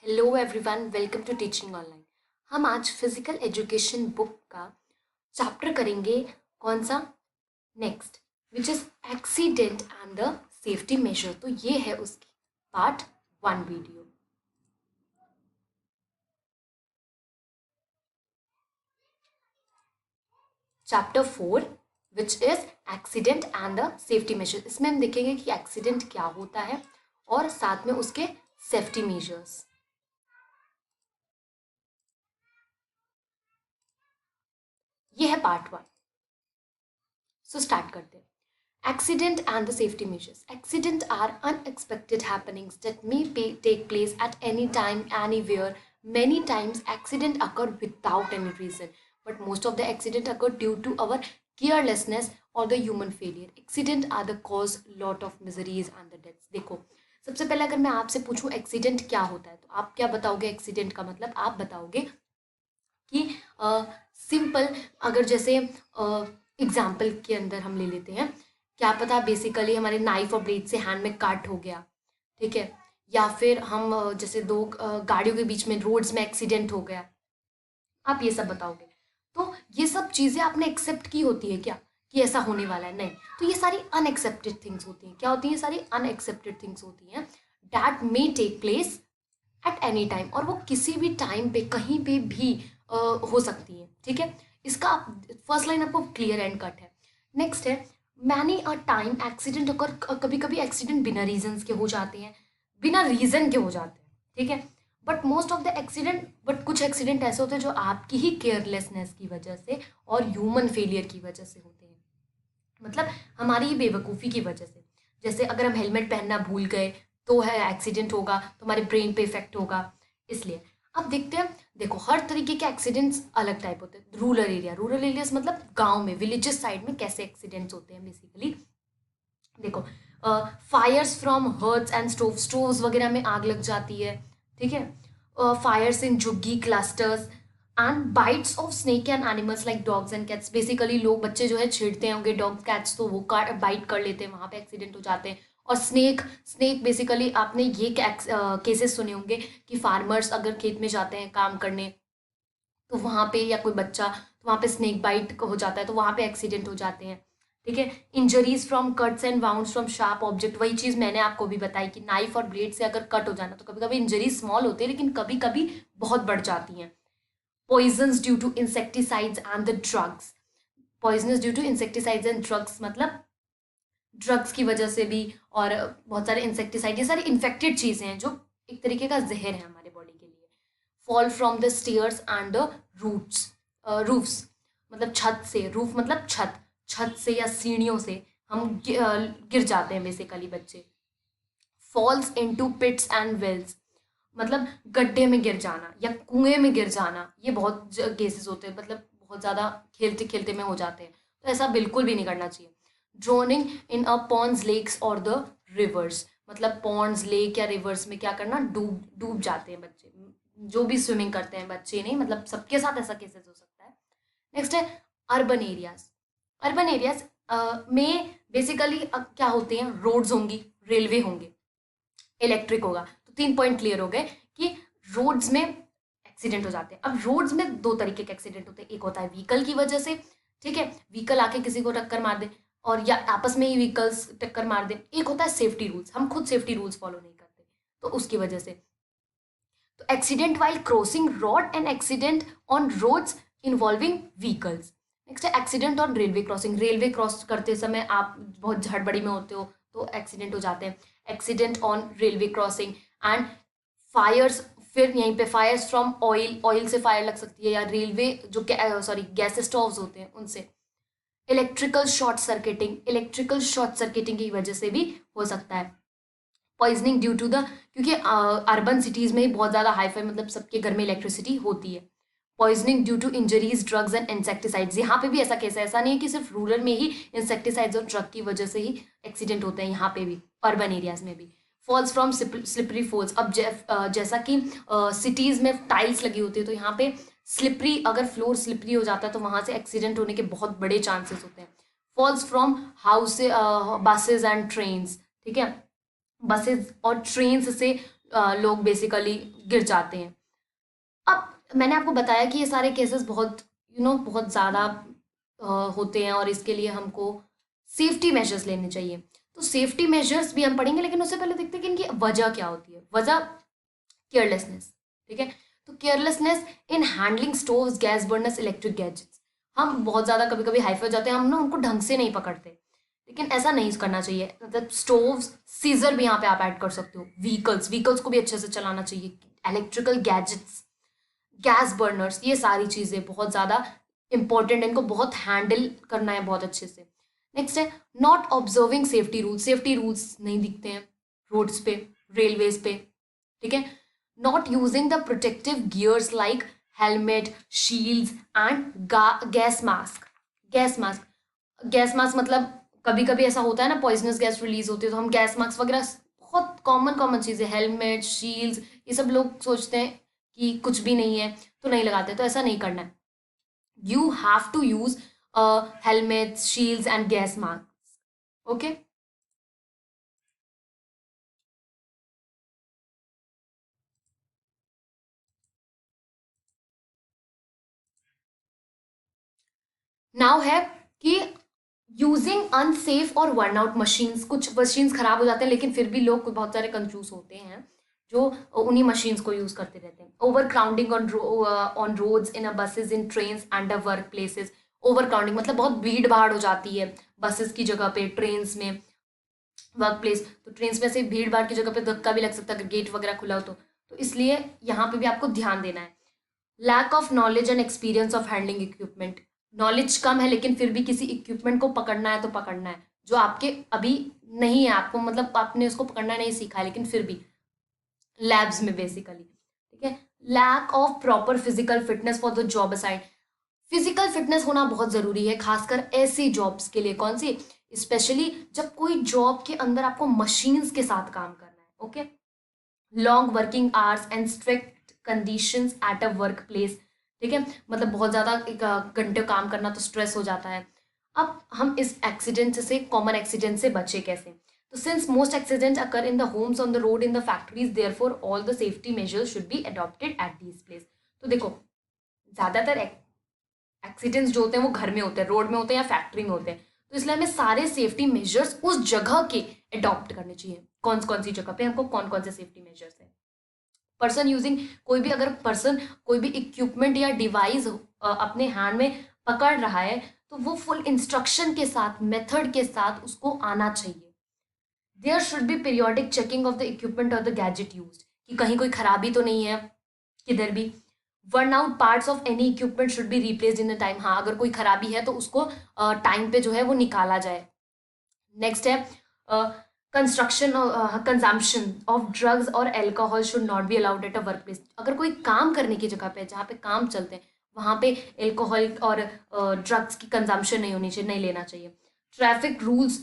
Hello everyone, welcome to teaching online. हम आज physical education book का चैप्टर करेंगे। कौन सा? Next, which is accident and the safety measure. तो ये है उसकी part 1 video. Chapter 4 which is accident and the safety measure. इसमें हम देखेंगे कि एक्सीडेंट क्या होता है और साथ में उसके सेफ्टी मेजर्स। ये है पार्ट 1। सो स्टार्ट करते हैं। Accident and the safety measures. Accidents are unexpected happenings that may take place at any time, anywhere. Many times, accidents occur without any reason, but most of the accidents occur due to our carelessness or the human failure. Accidents are the cause lot of miseries and the deaths. देखो, सबसे पहले अगर मैं आपसे पूछूं accident क्या होता है तो आप क्या बताओगे? एक्सीडेंट का मतलब आप बताओगे कि सिंपल, अगर जैसे एग्जाम्पल के अंदर हम ले लेते हैं, क्या पता बेसिकली हमारे नाइफ और ब्लेड से हैंड में कट हो गया, ठीक है, या फिर हम जैसे दो गाड़ियों के बीच में रोड्स में एक्सीडेंट हो गया, आप ये सब बताओगे। तो ये सब चीज़ें आपने एक्सेप्ट की होती है क्या कि ऐसा होने वाला है? नहीं। तो ये सारी अनएक्सेप्टेड थिंग्स होती हैं। क्या होती हैं? सारी अनएक्सेप्टेड थिंग्स होती हैं that may take place at any time, और वो किसी भी टाइम पे कहीं पे भी हो सकती है, ठीक है। इसका फर्स्ट लाइन आपको क्लियर एंड कट है। नेक्स्ट है मैनी अ टाइम एक्सीडेंट अगर, कभी कभी एक्सीडेंट बिना रीजन के हो जाते हैं, बिना रीजन के हो जाते हैं, ठीक है। But most of the accident, but कुछ एक्सीडेंट ऐसे होते हैं जो आपकी ही केयरलेसनेस की वजह से और ह्यूमन फेलियर की वजह से होते हैं, मतलब हमारी ही बेवकूफ़ी की वजह से। जैसे अगर हम हेलमेट पहनना भूल गए तो है एक्सीडेंट होगा, तो हमारे ब्रेन पे इफेक्ट होगा। इसलिए अब देखते हैं। देखो, हर तरीके के एक्सीडेंट्स अलग टाइप होते हैं। रूरल एरियाज मतलब गांव में, विलेजेस साइड में कैसे एक्सीडेंट्स होते हैं बेसिकली। देखो, fires from hearths and stoves वगैरह में आग लग जाती है, ठीक है। फायर्स इन झुग्गी clusters and bytes of snake and animals like dogs and cats. Basically लोग, बच्चे जो है छेड़ते होंगे डॉग्स कैट्स, तो वो बाइट कर लेते हैं, वहाँ पे एक्सीडेंट हो जाते हैं। और स्नेक स्नेक बेसिकली आपने ये केसेस सुने होंगे कि फार्मर्स अगर खेत में जाते हैं काम करने, तो वहाँ पे, या कोई बच्चा, तो वहाँ पे स्नेक बाइट हो जाता है, तो वहाँ पे एक्सीडेंट हो जाते हैं, ठीक है। Injuries from cuts and wounds from sharp object, वही चीज़ मैंने आपको भी बताई कि नाइफ और ब्लेड से अगर कट हो जाना, तो कभी कभी इंजरीज स्मॉल होती है लेकिन कभी कभी बहुत बढ़ जाती हैं। Poisons due to insecticides and the drugs. Poisonous due to insecticides and drugs मतलब ड्रग्स की वजह से भी, और बहुत सारे इंसेक्टिसाइड, ये सारी इन्फेक्टेड चीज़ें हैं जो एक तरीके का जहर है हमारे बॉडी के लिए। Fall from the stairs and the roots, roofs मतलब छत से, रूफ मतलब छत, छत से या सीढ़ियों से हम गिर जाते हैं बेसिकली बच्चे। फॉल्स इनटू पिट्स एंड वेल्स मतलब गड्ढे में गिर जाना या कुएं में गिर जाना, ये बहुत केसेस होते हैं, मतलब बहुत ज़्यादा खेलते खेलते में हो जाते हैं, तो ऐसा बिल्कुल भी नहीं करना चाहिए। ड्रोनिंग इन अ पॉन्ड्स लेक्स और द रिवर्स मतलब पॉन्ड्स लेक या रिवर्स में क्या करना, डूब डूब जाते हैं बच्चे, जो भी स्विमिंग करते हैं, बच्चे नहीं, मतलब सबके साथ ऐसा केसेस हो सकता है। नेक्स्ट है अर्बन एरियाज। अर्बन एरियाज में बेसिकली क्या होते हैं, रोड्स होंगी, रेलवे होंगे, इलेक्ट्रिक होगा। तो 3 पॉइंट क्लियर हो गए कि रोड्स में एक्सीडेंट हो जाते हैं। अब रोड्स में दो तरीके के एक्सीडेंट होते हैं, एक होता है व्हीकल की वजह से, ठीक है, व्हीकल आके किसी को टक्कर मार दे, और या आपस में ही व्हीकल्स टक्कर मार दे। एक होता है सेफ्टी रूल्स, हम खुद सेफ्टी रूल्स फॉलो नहीं करते, तो उसकी वजह से। तो accident while crossing road and accident on roads involving vehicles. Next है accident on railway crossing. Railway cross करते समय आप बहुत हड़बड़ी में होते हो तो एक्सीडेंट हो जाते हैं। Accident on railway crossing and fires, फिर यहीं पे फायर्स फ्रॉम ऑयल, ऑयल से फायर लग सकती है, या रेलवे जो सॉरी गैस स्टोव्स होते हैं उनसे। इलेक्ट्रिकल शॉर्ट सर्किटिंग की वजह से भी हो सकता है। पॉइजनिंग ड्यू टू द, क्योंकि अर्बन सिटीज़ में ही बहुत ज़्यादा हाईफाई, मतलब सबके घर में इलेक्ट्रिसिटी होती है। Poisoning due to injuries drugs and insecticides, यहाँ पे भी ऐसा केस है, ऐसा नहीं है कि सिर्फ रूरल में ही इंसेक्टिसाइड्स और ड्रग की वजह से ही एक्सीडेंट होते हैं, यहाँ पे भी अर्बन एरियाज में भी। फॉल्स फ्रॉम स्लिपरी फोल्स, अब जैसा कि सिटीज़ में टाइल्स लगी होती है, तो यहाँ पे स्लिपरी, अगर फ्लोर स्लिपरी हो जाता है तो वहाँ से एक्सीडेंट होने के बहुत बड़े चांसेस होते हैं। Falls from house, buses and trains, ठीक है, बसेस और ट्रेन से लोग बेसिकली गिर जाते हैं। अब मैंने आपको बताया कि ये सारे केसेस बहुत बहुत ज़्यादा होते हैं और इसके लिए हमको सेफ्टी मेजर्स लेने चाहिए। तो सेफ्टी मेजर्स भी हम पढ़ेंगे, लेकिन उससे पहले देखते हैं कि इनकी वजह क्या होती है। वजह केयरलेसनेस, ठीक है। तो carelessness in handling stoves, gas burners, electric gadgets. हम बहुत ज़्यादा कभी कभी हाइफर हो जाते हैं, हम ना उनको ढंग से नहीं पकड़ते, लेकिन ऐसा नहीं करना चाहिए। मतलब स्टोव्स, सीजर भी यहाँ पे आप ऐड कर सकते हो। व्हीकल्स को भी अच्छे से चलाना चाहिए। इलेक्ट्रिकल गैजेट्स, गैस बर्नर्स, ये सारी चीज़ें बहुत ज़्यादा इंपॉर्टेंट है, इनको बहुत हैंडल करना है बहुत अच्छे से। नेक्स्ट है not observing safety rules. Safety rules नहीं दिखते हैं रोड्स पे, रेलवेज पे, ठीक है। Not using the protective gears like helmet, shields and gas mask. Gas mask मतलब कभी कभी ऐसा होता है ना, पॉइजनस गैस रिलीज होती है, तो हम गैस मास्क वगैरह, बहुत कॉमन चीज़ें, हेलमेट, शील्ड्स, ये सब लोग सोचते हैं कि कुछ भी नहीं है तो नहीं लगाते, तो ऐसा नहीं करना है। You have to use helmets, shields and gas mask, okay. Now है कि यूजिंग अनसेफ और वर्न आउट मशीन्स। कुछ मशीन्स खराब हो जाते हैं, लेकिन फिर भी लोग बहुत सारे कंफ्यूज होते हैं जो उन्हीं मशीन्स को यूज करते रहते हैं। Overcrowding on roads, in buses, in trains and workplaces. Overcrowding मतलब बहुत भीड़ भाड़ हो जाती है बसेस की जगह पे, ट्रेन्स में, वर्क प्लेस। तो ट्रेन्स में से भीड़ भाड़ की जगह पे धक्का भी लग सकता है अगर गेट वगैरह खुला हो तो इसलिए यहाँ पे भी आपको ध्यान देना है। Lack of knowledge and experience of handling equipment. Knowledge कम है, लेकिन फिर भी किसी इक्विपमेंट को पकड़ना है तो पकड़ना है जो आपके अभी नहीं है, आपको मतलब आपने उसको पकड़ना नहीं सीखा है, लेकिन फिर भी लैब्स में बेसिकली, ठीक है। Lack of proper physical fitness for the job aside. Physical fitness होना बहुत ज़रूरी है, खासकर ऐसी जॉब्स के लिए। कौन सी? स्पेशली जब कोई जॉब के अंदर आपको मशीन्स के साथ काम करना है, okay. Long working hours and strict conditions at a work place, ठीक है। मतलब बहुत ज़्यादा घंटे काम करना तो स्ट्रेस हो जाता है। अब हम इस एक्सीडेंट से, कॉमन एक्सीडेंट से बचे कैसे? तो since most accident occur in the homes, on the road, in the factories, therefore all the safety measures should be adopted at these place. तो देखो, ज़्यादातर एक्सीडेंट्स जो होते हैं वो घर में होते हैं, रोड में होते हैं या फैक्ट्री में होते हैं, तो इसलिए हमें सारे सेफ्टी मेजर्स उस जगह के अडॉप्ट करने चाहिए। कौन कौन सी जगह पे हमको कौन कौन से सेफ्टी मेजर्स है। पर्सन यूजिंग, कोई भी अगर पर्सन कोई भी इक्विपमेंट या डिवाइस अपने हैंड में पकड़ रहा है तो वो फुल इंस्ट्रक्शन के साथ, मेथड के साथ उसको आना चाहिए। There should be periodic checking of the equipment और द गैजेट यूज, कि कहीं कोई खराबी तो नहीं है किधर भी। Worn out parts of any equipment should be replaced in the time. हाँ, अगर कोई खराबी है तो उसको टाइम पे जो है वो निकाला जाए। नेक्स्ट है कंस्ट्रक्शन, कंजम्पशन ऑफ ड्रग्स और alcohol should not be allowed at a work place. अगर कोई काम करने की जगह पे, जहाँ पे काम चलते हैं, वहाँ पे एल्कोहल और ड्रग्स की कंजम्पशन नहीं होनी चाहिए, नहीं लेना चाहिए। ट्रैफिक रूल्स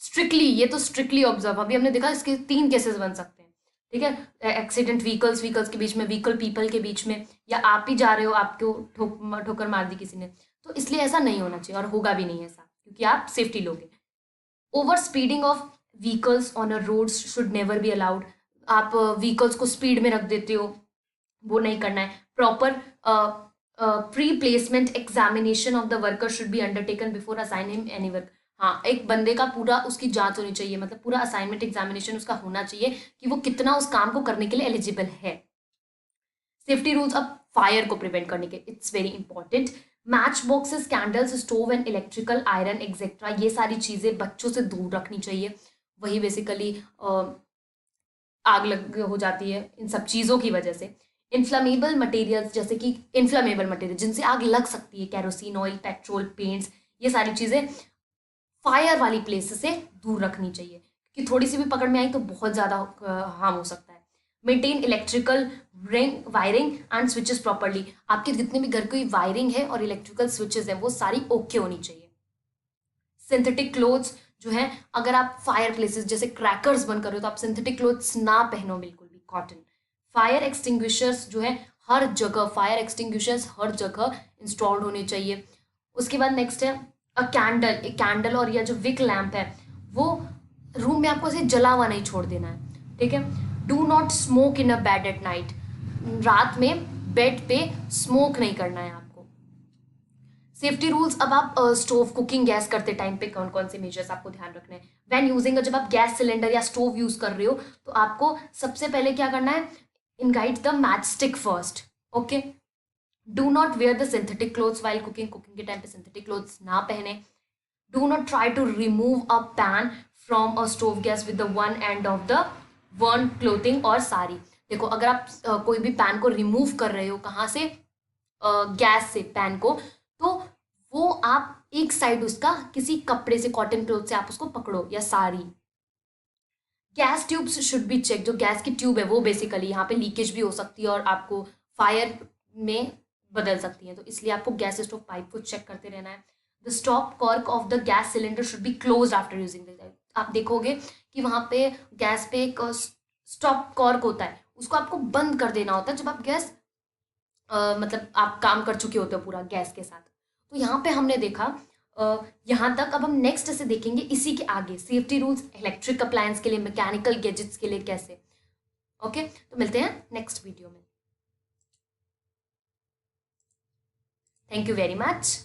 स्ट्रिक्टली, ये तो स्ट्रिक्टली ऑब्जर्व। अभी हमने देखा इसके 3 केसेस बन सकते हैं, ठीक है। एक्सीडेंट व्हीकल्स के बीच में, व्हीकल पीपल के बीच में, या आप ही जा रहे हो, आपको ठोकर मार दी किसी ने, तो इसलिए ऐसा नहीं होना चाहिए और होगा भी नहीं ऐसा, क्योंकि आप सेफ्टी लोगे। Overspeeding of vehicles on a roads should never be allowed. आप व्हीकल्स को स्पीड में रख देते हो, वो नहीं करना है। Proper pre placement examination of the worker should be undertaken before assign him any work. हाँ, एक बंदे का पूरा उसकी जांच होनी चाहिए, मतलब पूरा असाइनमेंट एग्जामिनेशन उसका होना चाहिए कि वो कितना उस काम को करने के लिए एलिजिबल है। सेफ्टी रूल्स अब फायर को प्रिवेंट करने के, it's very important. Match boxes, candles, stove and electrical iron etcetera, ये सारी चीज़ें बच्चों से दूर रखनी चाहिए। वही बेसिकली आग लग हो जाती है इन सब चीज़ों की वजह से। इन्फ्लामेबल मटेरियल्स, जैसे कि इन्फ्लामेबल मटेरियल जिनसे आग लग सकती है, कैरोसिन ऑयल, पेट्रोल, पेंट्स, ये सारी चीज़ें फायर वाली प्लेस से दूर रखनी चाहिए, क्योंकि थोड़ी सी भी पकड़ में आई तो बहुत ज़्यादा हार्म हो सकता है। Maintain electrical wiring and switches properly. आपके जितने भी घर की वायरिंग है और इलेक्ट्रिकल स्विचेस हैं वो सारी ओके होनी चाहिए। सिंथेटिक क्लोथ्स जो है, अगर आप फायर प्लेसेस जैसे क्रैकर्स बंद कर रहे हो तो आप सिंथेटिक क्लोथ्स ना पहनो, बिल्कुल भी कॉटन। फायर एक्सटिंग्विशर्स जो है हर जगह, फायर एक्सटिंग्विशर्स हर जगह इंस्टॉल्ड होने चाहिए। उसके बाद नेक्स्ट है एक कैंडल और या जो विक लैम्प है वो रूम में आपको ऐसे जला हुआ नहीं छोड़ देना है, ठीक है। Do not smoke in a bed at night, रात में बेड पे स्मोक नहीं करना है आपको। सेफ्टी रूल्स, अब आप स्टोव कुकिंग गैस करते टाइम पे कौन कौन से मेजर्स आपको ध्यान रखने हैं। व्हेन यूजिंग, जब आप गैस सिलेंडर या स्टोव यूज कर रहे हो तो आपको सबसे पहले क्या करना है, इनगाइट the match stick first, okay. Do not wear the synthetic clothes while cooking, cooking के टाइम पे सिंथेटिक क्लोथ्स ना पहने। Do not try to remove a pan from a stove gas with the one end of the worn clothing और साड़ी। देखो अगर आप कोई भी पैन को रिमूव कर रहे हो कहाँ से, गैस से पैन को, तो वो आप एक साइड उसका किसी कपड़े से, कॉटन क्लोथ से आप उसको पकड़ो या sari. Gas tubes should be check, जो गैस की ट्यूब है वो बेसिकली यहाँ पे लीकेज भी हो सकती है और आपको फायर में बदल सकती है, तो इसलिए आपको गैस स्टोव पाइप को चेक करते रहना है। The stop cork of the gas cylinder should be close after using the, आप देखोगे कि वहाँ पे गैस पे एक स्टॉप कॉर्क होता है, उसको आपको बंद कर देना होता है जब आप गैस मतलब आप काम कर चुके होते हो पूरा गैस के साथ। तो यहाँ पे हमने देखा यहाँ तक। अब हम नेक्स्ट से देखेंगे इसी के आगे सेफ्टी रूल्स इलेक्ट्रिक अप्लायंस के लिए, मैकेनिकल गैजेट्स के लिए कैसे। ओके, तो मिलते हैं नेक्स्ट वीडियो में। Thank you very much.